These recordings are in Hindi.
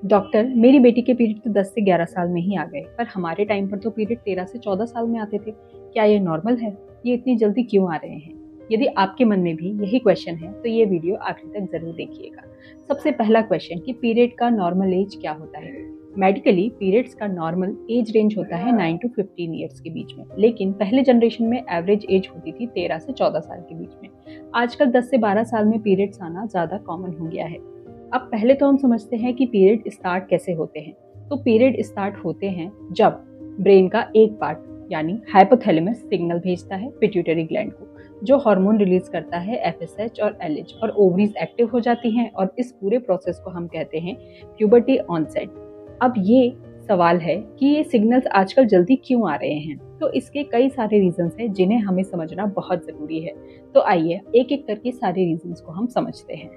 डॉक्टर, मेरी बेटी के पीरियड तो 10 से 11 साल में ही आ गए, पर हमारे टाइम पर तो पीरियड 13 से 14 साल में आते थे। क्या ये नॉर्मल है? ये इतनी जल्दी क्यों आ रहे हैं? यदि आपके मन में भी यही क्वेश्चन है तो ये वीडियो आखिर तक जरूर देखिएगा। सबसे पहला क्वेश्चन कि पीरियड का नॉर्मल एज क्या होता है। मेडिकली पीरियड्स का नॉर्मल एज रेंज होता है 9 to 15 ईयर्स के बीच में, लेकिन पहले जनरेशन में एवरेज एज होती थी 13 से 14 साल के बीच में। आजकल 10 से 12 साल में पीरियड्स आना ज्यादा कॉमन हो गया है। अब पहले तो हम समझते हैं कि पीरियड स्टार्ट कैसे होते हैं। तो पीरियड स्टार्ट होते हैं जब ब्रेन का एक पार्ट यानी हाइपोथैलेमस सिग्नल भेजता है पिट्यूटरी ग्लैंड को, जो हार्मोन रिलीज करता है एफएसएच और एलएच, और ओवरीज एक्टिव हो जाती हैं और इस पूरे प्रोसेस को हम कहते हैं प्यूबर्टी ऑनसेट। अब ये सवाल है कि ये सिग्नल्स आजकल जल्दी क्यों आ रहे हैं। तो इसके कई सारे रीजंस हैं जिन्हें हमें समझना बहुत जरूरी है। तो आइए एक एक करके सारे रीजंस को हम समझते हैं।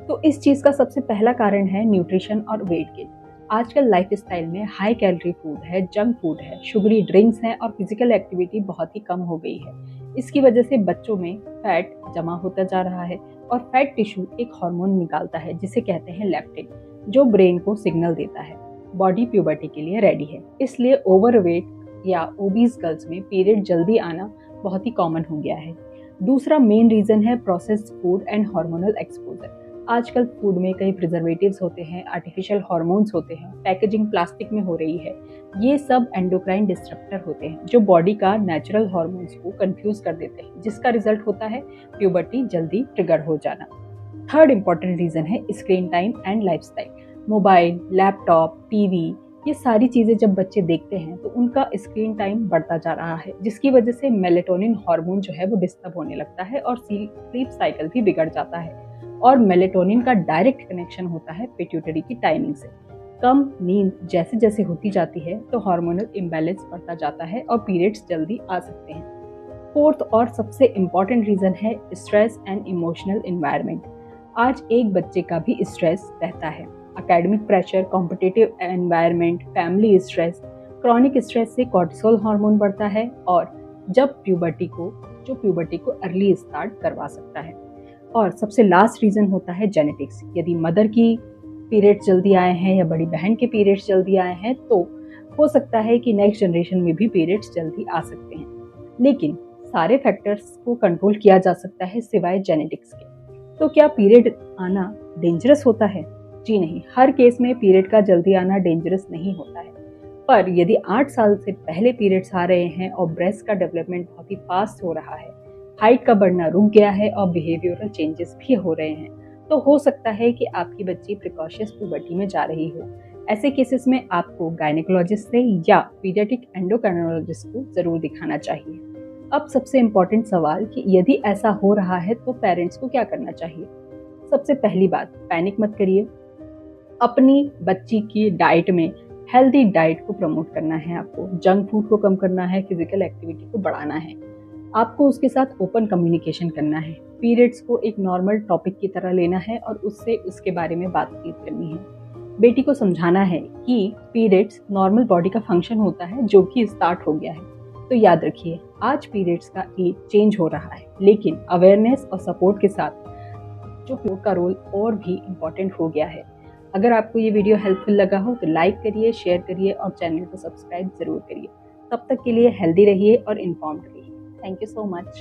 तो इस चीज का सबसे पहला कारण है न्यूट्रिशन और वेट गेन। आजकल लाइफस्टाइल में हाई कैलोरी फूड है, जंक फूड है, शुगरी ड्रिंक्स हैं और फिजिकल एक्टिविटी बहुत ही कम हो गई है। इसकी वजह से बच्चों में फैट जमा होता जा रहा है और फैट टिश्यू एक हार्मोन निकालता है जिसे कहते हैं लेप्टिन, जो ब्रेन को सिग्नल देता है बॉडी प्यूबर्टी के लिए रेडी है। इसलिए ओवरवेट या ओबीज गर्ल्स में पीरियड जल्दी आना बहुत ही कॉमन हो गया है। दूसरा मेन रीजन है processed food and hormonal exposure. आजकल फूड में कई प्रिजर्वेटिव्स होते हैं, आर्टिफिशियल हार्मोन्स होते हैं, पैकेजिंग प्लास्टिक में हो रही है। ये सब एंडोक्राइन डिस्ट्रप्टर होते हैं जो बॉडी का नेचुरल हार्मोन्स को कंफ्यूज कर देते हैं, जिसका रिजल्ट होता है प्यूबर्टी जल्दी ट्रिगर हो जाना। थर्ड इंपॉर्टेंट रीजन है screen time and lifestyle. Mobile, laptop, TV, ये सारी चीजें जब बच्चे देखते हैं तो उनका स्क्रीन टाइम बढ़ता जा रहा है, जिसकी वजह से मेलेटोनिन हार्मोन जो है वो डिस्टर्ब होने लगता है और स्लीप साइकिल भी बिगड़ जाता है। और मेलेटोनिन का डायरेक्ट कनेक्शन होता है पिट्यूटरी की टाइमिंग से। कम नींद जैसे जैसे होती जाती है तो हार्मोनल इम्बैलेंस बढ़ता जाता है और पीरियड्स जल्दी आ सकते हैं। फोर्थ और सबसे इम्पॉर्टेंट रीजन है स्ट्रेस एंड इमोशनल एनवायरनमेंट। आज एक बच्चे का भी स्ट्रेस रहता है। Academic pressure, competitive environment, family stress, chronic stress से कॉर्टिसोल हार्मोन बढ़ता है और प्यूबर्टी को अर्ली स्टार्ट करवा सकता है। और सबसे लास्ट रीजन होता है जेनेटिक्स। यदि मदर की पीरियड्स जल्दी आए हैं या बड़ी बहन के पीरियड्स जल्दी आए हैं तो हो सकता है कि नेक्स्ट जनरेशन में भी पीरियड्स जल्दी आ सकते हैं। लेकिन सारे फैक्टर्स को कंट्रोल किया जा सकता है सिवाय जेनेटिक्स के। तो क्या पीरियड आना डेंजरस होता है? जी नहीं, हर केस में पीरियड का जल्दी आना डेंजरस नहीं होता है। पर यदि 8 साल से पहले पीरियड्स आ रहे हैं और ब्रेस्ट का डेवलपमेंट बहुत ही फास्ट हो रहा है, हाइट का बढ़ना रुक गया है और बिहेवियरल चेंजेस भी हो रहे हैं, तो हो सकता है कि आपकी बच्ची प्रिकॉशियस प्यूबर्टी में जा रही हो। ऐसे केसेस में आपको गायनेकोलॉजिस्ट से या पीडियाट्रिक एंडोक्राइनोलॉजिस्ट को जरूर दिखाना चाहिए। अब सबसे इम्पोर्टेंट सवाल कि यदि ऐसा हो रहा है तो पेरेंट्स को क्या करना चाहिए। सबसे पहली बात, पैनिक मत करिए। अपनी बच्ची की डाइट में हेल्दी डाइट को प्रमोट करना है, आपको जंक फूड को कम करना है, फिजिकल एक्टिविटी को बढ़ाना है, आपको उसके साथ ओपन कम्युनिकेशन करना है, पीरियड्स को एक नॉर्मल टॉपिक की तरह लेना है और उससे उसके बारे में बातचीत करनी है। बेटी को समझाना है कि पीरियड्स नॉर्मल बॉडी का फंक्शन होता है जो कि स्टार्ट हो गया है। तो याद रखिए, आज पीरियड्स का एज चेंज हो रहा है, लेकिन अवेयरनेस और सपोर्ट के साथ जो सपोर्ट का रोल और भी इम्पोर्टेंट हो गया है। अगर आपको ये वीडियो हेल्पफुल लगा हो तो लाइक करिए, शेयर करिए और चैनल को सब्सक्राइब जरूर करिए। तब तक के लिए हेल्दी रहिए और इन्फॉर्म्ड रहिए। Thank you so much.